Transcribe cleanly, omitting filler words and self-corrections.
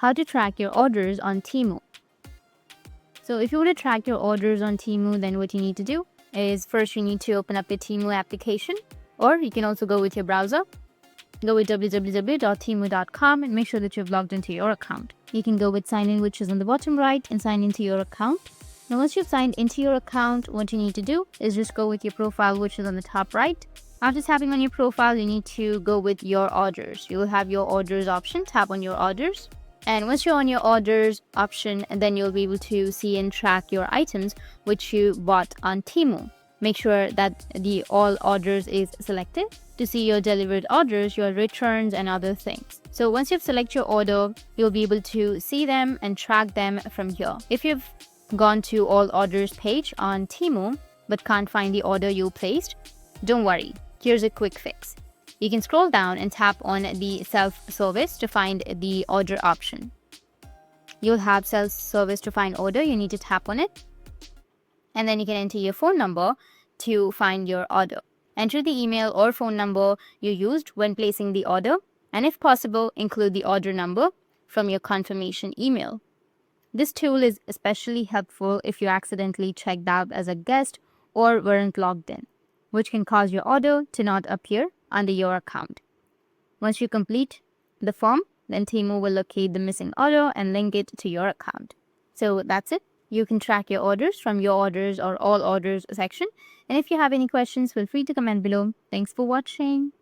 how to track your orders on Temu. So if you want to track your orders on Temu, then what you need to do is first you need to open up your Temu application, or you can also go with your browser. Go with www.temu.com and make sure that you've logged into your account. You can go with sign in, which is on the bottom right, and sign into your account. Now once you've signed into your account, what you need to do is just go with your profile, which is on the top right. After tapping on your profile, you need to go with your orders. You will have your orders option. Tap on your orders. And once you're on your orders option, then you'll be able to see and track your items which you bought on Temu. Make sure that the all orders is selected to see your delivered orders, your returns, and other things. So once you've selected your order, you'll be able to see them and track them from here. If you've gone to all orders page on Temu but can't find the order you placed, don't worry. Here's a quick fix. You can scroll down and tap on the self-service to find the order option. You'll have self-service to find order. You need to tap on it. And then you can enter your phone number to find your order. Enter the email or phone number you used when placing the order, and if possible, include the order number from your confirmation email. This tool is especially helpful if you accidentally checked out as a guest or weren't logged in, which can cause your order to not appear under your account. Once you complete the form, then Temu will locate the missing order and link it to your account. So that's it. You can track your orders from your orders or all orders section. And if you have any questions, feel free to comment below. Thanks for watching.